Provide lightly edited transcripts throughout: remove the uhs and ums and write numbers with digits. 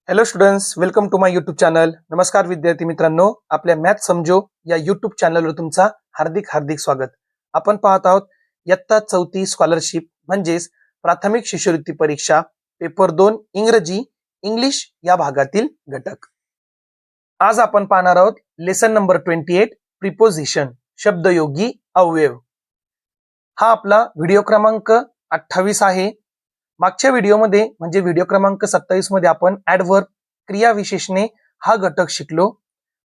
Hello students, welcome to my YouTube channel. नमस्कार विद्यार्थी मित्रांनो, आपल्या मॅथ समजो या यूट्यूब चॅनलवर तुमचा हार्दिक हार्दिक स्वागत. आपण पाहत आहोत इयत्ता 4थी स्कॉलरशिप म्हणजेच प्राथमिक शिष्यवृत्ती परीक्षा पेपर 2 इंग्रजी इंग्लिश या भागातील घटक. आज आपण पाहणार आहोत लेसन नंबर 28 प्रिपोजिशन शब्दयोगी अवयव. हा आपला व्हिडिओ क्रमांक 28 आहे. मागच्या व्हिडिओमध्ये म्हणजे व्हिडिओ क्रमांक 27 मध्ये आपण ऍडव्हर्ब क्रिया विशेषणे हा घटक शिकलो.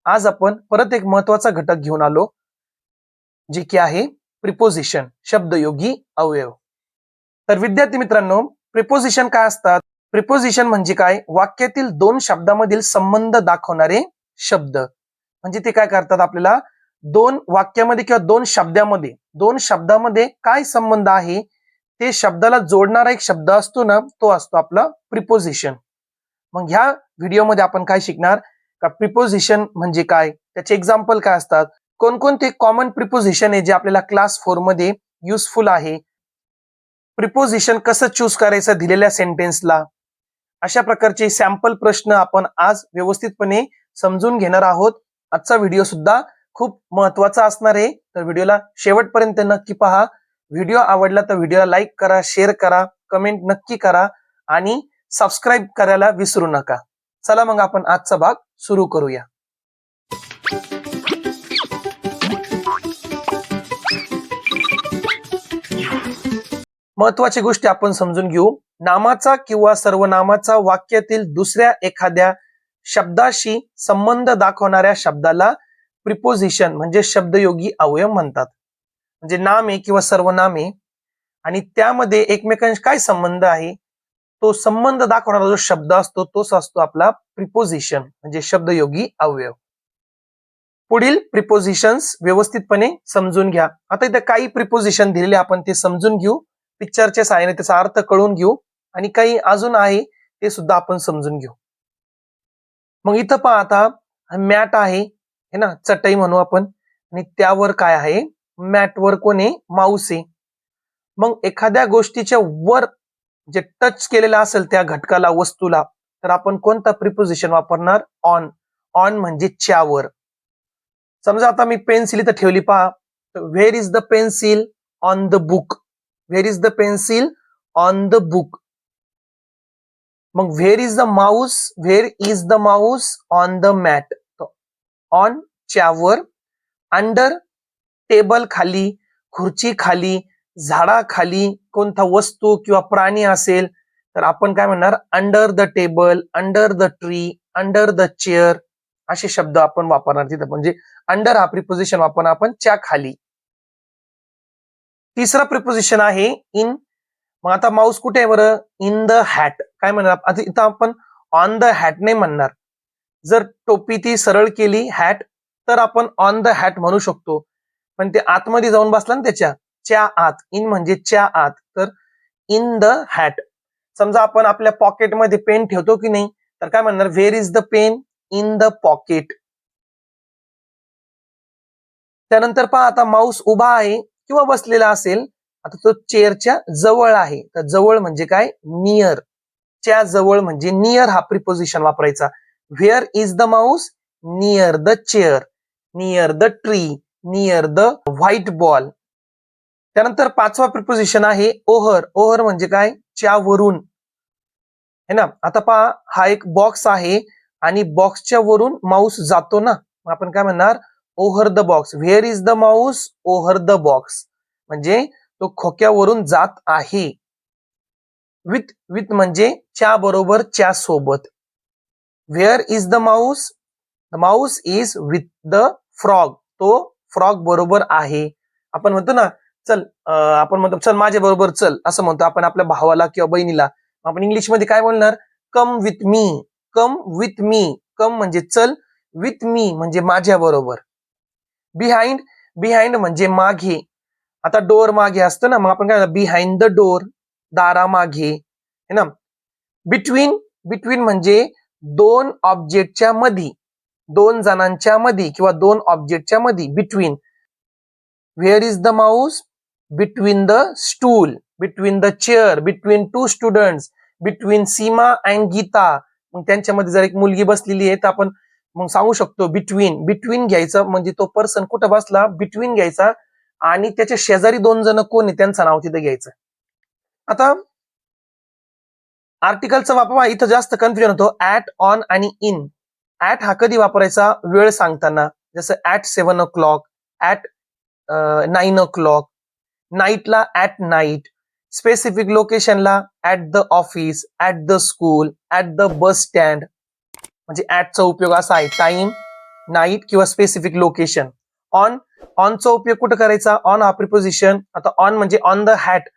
आज आपण परत एक महत्वाचा घटक घेऊन आलो जे की आहे प्रिपोजिशन शब्दयोगी अवयव. तर विद्यार्थी मित्रांनो, प्रिपोजिशन काय असतात? प्रिपोजिशन म्हणजे काय? वाक्यातील दोन शब्दामधील संबंध दाखवणारे शब्द. म्हणजे ते काय करतात? आपल्याला दोन वाक्यामध्ये किंवा दोन शब्दामध्ये काय संबंध आहे ते शब्दाला जोडणारा एक शब्द असतो ना, तो असतो आपला प्रिपोजिशन. मग ह्या व्हिडिओमध्ये आपण काय शिकणार का प्रिपोजिशन म्हणजे काय, त्याचे एक्झाम्पल काय असतात, कोणकोणते कॉमन प्रिपोजिशन आहे जे आपल्याला क्लास 4 मध्ये युजफुल आहे, प्रिपोजिशन कसं चूज करायचं दिलेल्या सेंटेन्सला, अशा प्रकारचे सॅम्पल प्रश्न आपण आज व्यवस्थितपणे समजून घेणार आहोत. आजचा व्हिडिओ सुद्धा खूप महत्वाचा असणार आहे, तर व्हिडिओला शेवटपर्यंत नक्की पहा. व्हिडिओ आवडला तर व्हिडिओला लाईक करा, शेअर करा, कमेंट नक्की करा आणि सबस्क्राईब करायला विसरू नका. चला मग आपण आजचा भाग सुरू करूया. महत्वाची गोष्टी आपण समजून घेऊ. नामाचा किंवा सर्वनामाचा वाक्यातील दुसऱ्या एखाद्या शब्दाशी संबंध दाखवणाऱ्या शब्दाला प्रिपोजिशन म्हणजे शब्दयोगी अवयव म्हणतात. म्हणजे नाम आहे किंवा सर्वनाम आहे आणि त्यामध्ये एकमेकांशी काय संबंध आहे तो संबंध दाखवणारा जो शब्द असतो तोच असतो आपला प्रिपोजिशन म्हणजे शब्दयोगी अवयव. पुढील प्रिपोजिशन्स व्यवस्थितपणे समजून घ्या. आता इथे काही प्रिपोजिशन दिलेले आपण ते समजून घेऊ, पिक्चरच्या सहाय्याने त्याचा अर्थ कळून घेऊ आणि काही अजून आहे ते सुद्धा आपण समजून घेऊ. मग इथं पहा, आता मॅट आहे हे ना, चटई म्हणू आपण, आणि त्यावर काय आहे? मॅटवर कोणी माऊस आहे. मग एखाद्या गोष्टीच्या वर जे टच केलेला असेल त्या घटकाला वस्तूला तर आपण कोणता प्रिपोजिशन वापरणार? ऑन. ऑन म्हणजे च्यावर. समजा आता मी पेन्सिल इथं ठेवली, पहा, where is the pencil? On the book. Where is the pencil? On the book. मग where is the mouse? Where is the mouse? On the mat. On च्यावर, अंडर टेबल खाली, खुर्ची खाली, झाडाखाली कोणता वस्तू किंवा प्राणी असेल तर आपण काय म्हणणार? Under the table, under the tree, under the chair असे शब्द आपण वापरणार तिथं. म्हणजे अंडर हा प्रिपोजिशन वापरणार आपण च्या खाली. तिसरा प्रिपोजिशन आहे इन. मग आता माऊस कुठे आहे बरं? In the hat. काय म्हणणार? आता इथं आपण ऑन द हॅट नाही म्हणणार. जर टोपी ती सरळ केली हॅट तर आपण ऑन द हॅट म्हणू शकतो, पण ते आतमध्ये जाऊन बसला ना त्याच्या च्या आत. इन म्हणजे च्या आत, तर इन द हॅट. समजा आपण आपल्या पॉकेटमध्ये पेन ठेवतो की नाही तर काय म्हणणार? Where is the pen? In the pocket. त्यानंतर पहा, आता माऊस उभा आहे किंवा बसलेला असेल, आता तो चेअरच्या जवळ आहे, तर जवळ म्हणजे काय? नियर. च्या जवळ म्हणजे नियर हा प्रिपोजिशन वापरायचा. Where is the Mouse? Near the chair, near the tree, near the white ball. त्यानंतर पाचवा प्रिपोजिशन आहे ओव्हर. ओव्हर म्हणजे काय? च्या वरून है ना. आता पहा, हा एक बॉक्स आहे आणि बॉक्सच्या वरून माऊस जातो ना, मग आपण काय म्हणणार? Over the box. Where is the Mouse? Over the box म्हणजे तो खोक्यावरून जात आहे. विथ. विथ म्हणजे च्या बरोबर, च्या सोबत. Where is the Mouse? The mouse is with the frog. तो फ्रॉग बरोबर आहे. आपण म्हणतो ना, चल, आपण म्हणतो चल माझ्या बरोबर चल, असं म्हणतो आपण आपल्या भावाला किंवा बहिणीला. आपण इंग्लिश मध्ये काय बोलणार? Come with me. Come with me. कम म्हणजे चल, विथ मी म्हणजे माझ्या बरोबर. बिहाइंड. बिहाइंड म्हणजे मागे. आता डोर मागे असतो ना, मग आपण काय म्हणणार? बिहाइंड द डोर, दारा मागे है ना. बिटवीन. बिटवीन म्हणजे दोन ऑब्जेक्टच्या मध्ये, दोन जणांच्या मध्ये किंवा दोन ऑब्जेक्टच्या मध्ये. Between. Where is the mouse? Between the stool, between the chair, between two students, between Seema and Geeta, मग त्यांच्यामध्ये जर एक मुलगी बसलेली आहे तर आपण मग सांगू शकतो बिटवीन. बिटवीन घ्यायचं म्हणजे तो पर्सन कुठं बसला बिटवीन घ्यायचा आणि त्याच्या शेजारी 2 जण कोण आहे त्यांचं नाव तिथे घ्यायचं. आता आर्टिकलचा वापर इथं जास्त कन्फ्युजन होतो. ऍट, ऑन आणि इन. ऍट हा कधी वापरायचा वेळ सांगताना, जसं ऍट 7 o'clock, ऍट 9 o'clock. नाईटला ऍट नाईट. स्पेसिफिक लोकेशनला at the office, at the school, at the bus stand. म्हणजे ऍटचा उपयोग असा आहे टाइम, नाईट किंवा स्पेसिफिक लोकेशन. ऑन, ऑनचा उपयोग कुठे करायचा? ऑन हा प्रिपोजिशन. आता ऑन म्हणजे on the hat,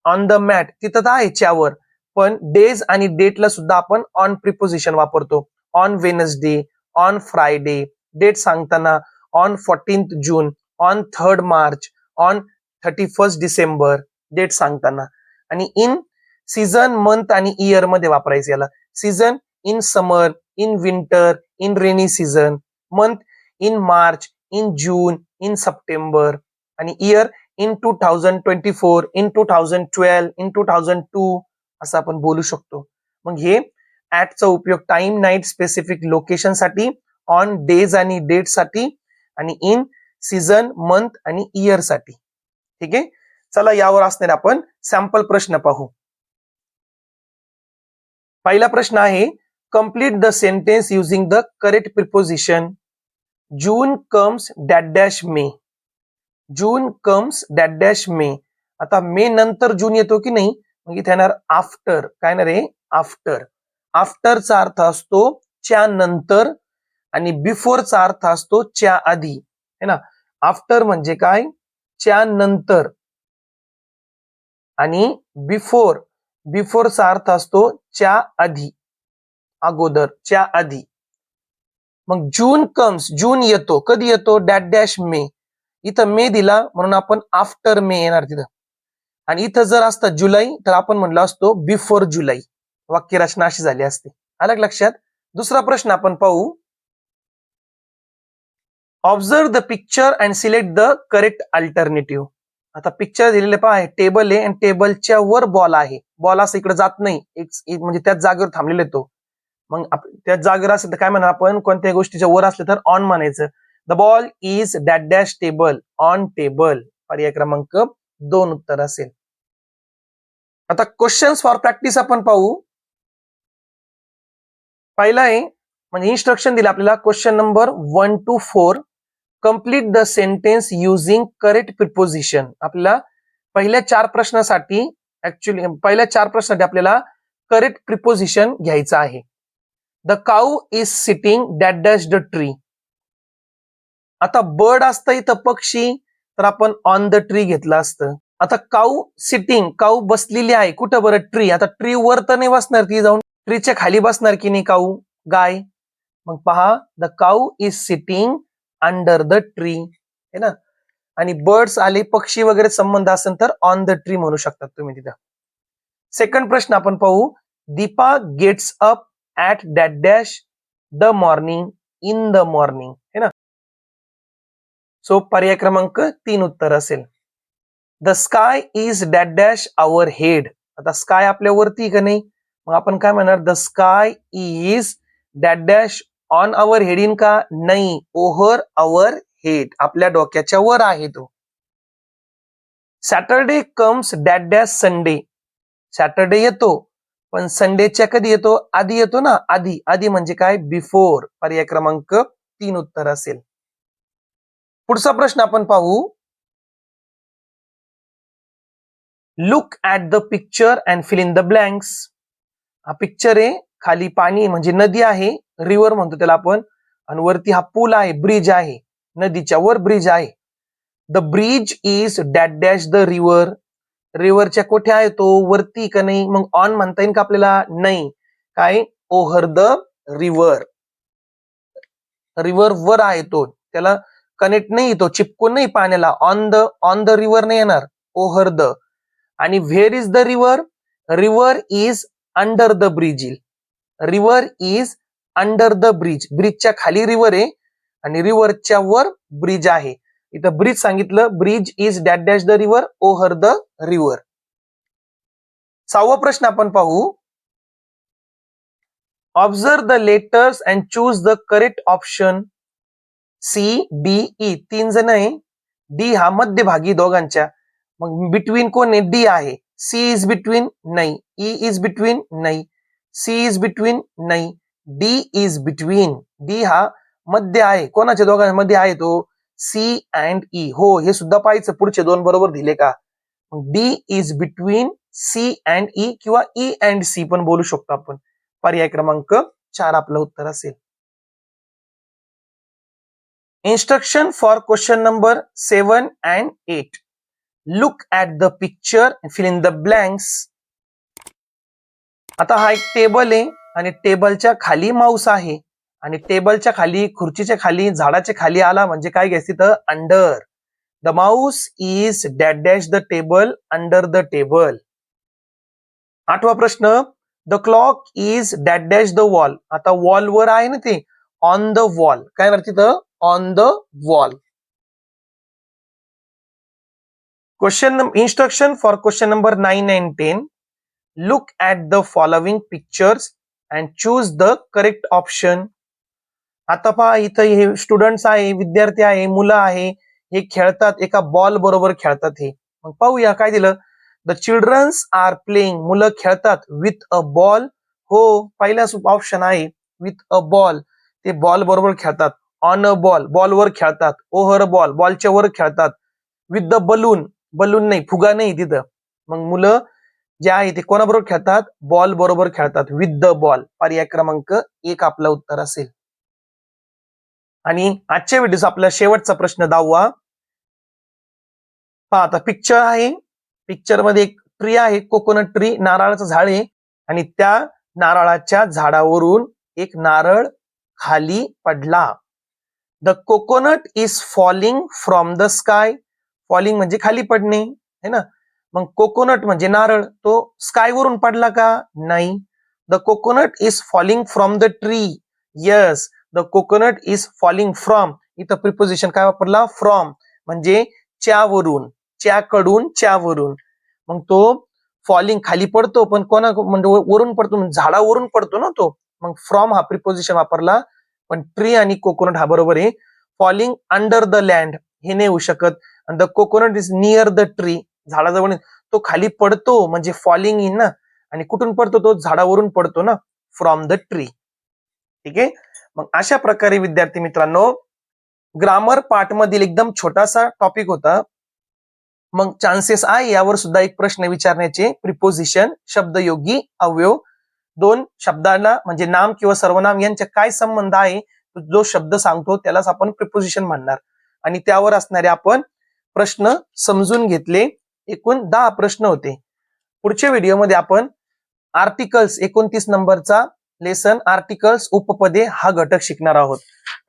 on the mat, तिथं तर आहे च्यावर, पण डेज आणि डेटला सुद्धा आपण ऑन प्रिपोजिशन वापरतो. On Wednesday, on Friday, date सांगताना on 14th June, on 3rd March, on 31st December, date सांगताना. आणि इन सीझन, मंथ आणि इयर मध्ये वापरायचं याला. Season in summer, in winter, in rainy season. Month in March, in June, in September. आणि year in 2024, in 2012, in 2002 असं आपण बोलू शकतो. मग हे ऍटचा उपयोग टाइम, नाईट, स्पेसिफिक लोकेशन साठी, ऑन डेज आणि डेट साठी, आणि इन सीझन, मंथ आणि इयर साठी. ठीक आहे. चला यावर असणारे आपण सॅम्पल प्रश्न पाहू. पहिला प्रश्न आहे, complete the sentence using the correct preposition. June comes that dash May. June comes that dash May. आता मे नंतर जून येतो की नाही, मग इथे येणार आफ्टर. काय ना रे, आफ्टर. आफ्टरचा अर्थ असतो च्या नंतर आणि बिफोरचा अर्थ असतो च्या आधी, है ना. आफ्टर म्हणजे काय? च्या नंतर. आणि बिफोर, बिफोरचा अर्थ असतो च्या आधी, अगोदर, च्या आधी. मग जून कम्स, जून येतो, कधी येतो? डॅट डॅश मे. इथं मे दिला म्हणून आपण आफ्टर मे येणार तिथं. आणि इथं जर असतं जुलै तर आपण म्हणलो असतो बिफोर जुलै. वाक्यरचना अशी झाली असते. आलं लक्षात? दुसरा प्रश्न आपण पाहू. Observe the picture and select the correct alternative. आता पिक्चर दिलेले पहा, टेबल आहे आणि टेबलच्या वर बॉल आहे. बॉल असं इकडे जात नाही, म्हणजे त्याच जागेवर थांबलेला तो. मग त्याच जागेवर असेल तर काय म्हणा आपण? कोणत्याही गोष्टीच्या वर असले तर ऑन म्हणायचं. The ball is that dash table, on table. पर्याय क्रमांक 2 उत्तर असेल. आता क्वेश्चन्स फॉर प्रॅक्टिस आपण पाहू. पहिला आहे म्हणजे इन्स्ट्रक्शन दिलं आपल्याला, question number 1 to 4. Complete the sentence using correct preposition. आपल्याला पहिल्या 4 प्रश्नासाठी आपल्याला करेक्ट प्रिपोजिशन घ्यायचं आहे. The cow is sitting that dash the tree. आता बर्ड असतं इथं पक्षी, तर आपण ऑन द ट्री घेतलं असतं. आता काऊ सिटिंग, काऊ बसलेली आहे कुठं बरं? ट्री. आता ट्री वर तर नाही बसणार ती, जाऊन ट्रीच्या खाली बसणार की नाही काऊ? गाय. मग पहा, the cow is sitting under the tree, है ना. आणि बर्ड्स आले, पक्षी वगैरे संबंध असेल तर ऑन द ट्री म्हणू शकतात तुम्ही तिथं. सेकंड प्रश्न आपण पाहू. Deepa gets up at that dash the morning, in the morning, है ना. सो पर्याय क्रमांक 3 उत्तर असेल. The sky is that dash our head. आता स्काय आपल्या वरती का नाही, मग आपण काय म्हणणार? The sky is that dash on our head. In का? नाही, ओव्हर आवर हेड, आपल्या डोक्याच्या वर आहे तो. Saturday comes that dash Sunday. Saturday येतो, पण संडेच्या कधी येतो? आधी येतो ना, आधी. आधी म्हणजे काय? बिफोर. पर्याय क्रमांक 3 उत्तर असेल. पुढचा प्रश्न आपण पाहू. Look at the picture and fill in the blanks. हा पिक्चर आहे, खाली पाणी म्हणजे नदी आहे, रिव्हर म्हणतो त्याला आपण, आणि वरती हा पूल आहे, ब्रिज आहे, नदीच्या वर ब्रिज आहे. The bridge is that dash the river. रिव्हरच्या कोठे आहे तो? वरती का नाही? मग ऑन म्हणता येईल का आपल्याला? नाही. काय? Over the river. रिव्हर वर आहे तो, त्याला कनेक्ट नाही, तो चिपकून नाही पाण्याला. ऑन द रिव्हर नाही येणार, ओव्हर द. आणि where is the river? River is under the bridge. River is under the bridge. ब्रिजच्या खाली रिव्हर आहे आणि रिव्हरच्या वर ब्रिज आहे. इथं ब्रिज सांगितलं. Bridge is that dash the river, over the river. 6वा प्रश्न आपण पाहू. Observe the letters and choose the correct option. C, D, E. 3 जण आहे. डी हा मध्यभागी दोघांच्या. मग बिटवीन कोण आहे? डी आहे. सी इज बिटवीन नाही. ई इज बिटवीन नाही. सी इज बिटवीन नाही. D is between. डी हा मध्य आहे. कोणाच्या दोघांमध्ये आहे तो? C and E. हो, हे सुद्धा पाहायचं पुढचे दोन बरोबर दिले का. D is between C and E किंवा ई अँड सी पण बोलू शकतो आपण. पर्याय क्रमांक 4 आपलं उत्तर असेल. Instruction for question number 7 and 8. Look at the picture and fill in the blanks. आता हा एक टेबल आहे आणि टेबलच्या खाली माऊस आहे आणि टेबलच्या खाली, खुर्चीच्या खाली, झाडाच्या खाली आला म्हणजे काय घ्यायचं तिथं? Under. The mouse is dash dash the table under the table. 8वा प्रश्न. The clock is dash dash the wall. आता वॉल वर आहे ना ते, ऑन द वॉल. काय म्हणतात तिथं? On the wall. Instruction for question number 9 and 10. Look at the following pictures and choose the correct option. आता पहा इथं हे स्टुडंट्स आहे, विद्यार्थी आहे, मुलं आहे, हे खेळतात, एका बॉल बरोबर खेळतात. हे मग पाहूया काय दिलं. The childrens are playing. मुलं खेळतात विथ अ बॉल. हो, पहिला ऑप्शन आहे विथ अ बॉल. ते बॉल बरोबर खेळतात. ऑन अ बॉल, बॉलवर खेळतात. ओव्हर बॉल, बॉलच्या वर खेळतात. विथ द बलून, बलून नाही, फुगा नाही तिथं. मग मुलं जे आहे ते कोणाबरोबर खेळतात? बॉल बरोबर खेळतात. With the ball. पर्याय क्रमांक 1 आपलं उत्तर असेल. आणि आजच्या व्हिडिओचा आपला शेवटचा प्रश्न 10वा. पहा आता पिक्चर आहे. पिक्चर मध्ये एक ट्री आहे, कोकोनट ट्री, नारळाचं झाड आहे आणि त्या नारळाच्या झाडावरून एक नारळ खाली पडला. The coconut is falling from the sky. Falling म्हणजे खाली पडणे है ना. मग कोकोनट म्हणजे नारळ, तो स्काय वरून पडला का? नाही. The coconut is falling from the tree. Yes, the coconut is falling from. इथं प्रिपोजिशन काय वापरला? फ्रॉम. म्हणजे च्यावरून, च्याकडून, च्यावरून. मग तो फॉलिंग खाली पडतो, पण कोणा म्हणजे वरून पडतो, झाडावरून पडतो ना तो. मग फ्रॉम हा प्रिपोजिशन वापरला. पण ट्री आणि कोकोनट हा बरोबर आहे. फॉलिंग अंडर द लँड हे नाही होऊ शकत. The coconut is near the tree. झाडाजवळ तो खाली पडतो म्हणजे फॉलिंग इन ना. आणि कुठून पडतो तो? झाडावरून पडतो ना, फ्रॉम द ट्री. ठीक आहे. मग अशा प्रकारे विद्यार्थी मित्रांनो, ग्रामर पार्ट मधील एकदम छोटासा टॉपिक होता. मग चान्सेस आहे यावर सुद्धा एक प्रश्न विचारण्याचे. प्रिपोजिशन, शब्दयोगी, अवयव, 2 शब्दांना म्हणजे नाम किंवा सर्वनाम यांचा काय संबंध आहे, जो शब्द सांगतो त्यालाच आपण प्रिपोजिशन म्हणणार. आणि त्यावर असणारे आपण प्रश्न समजून घेतले. एकूण 10 प्रश्न होते. पुढच्या व्हिडिओमध्ये आपण आर्टिकल्स 29 नंबरचा लेसन आर्टिकल्स, उपपदे हा घटक शिकणार आहोत.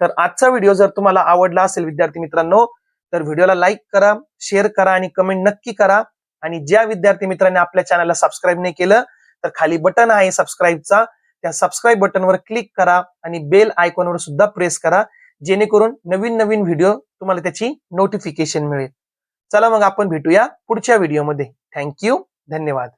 तर आजचा व्हिडिओ जर तुम्हाला आवडला असेल विद्यार्थी मित्रांनो, तर व्हिडिओला लाईक करा, शेअर करा आणि कमेंट नक्की करा. आणि ज्या विद्यार्थी मित्रांनी आपल्या चॅनलला सबस्क्राईब नाही केलं तर खाली बटन आहे सबस्क्राईबचा, त्या सबस्क्राईब बटनवर क्लिक करा आणि बेल आयकॉनवर सुद्धा प्रेस करा, जेणेकरून नवीन नवीन व्हिडिओ तुम्हाला त्याची नोटिफिकेशन मिळेल. चला मग आपण भेटूया पुढच्या व्हिडिओमध्ये. थँक्यू, धन्यवाद.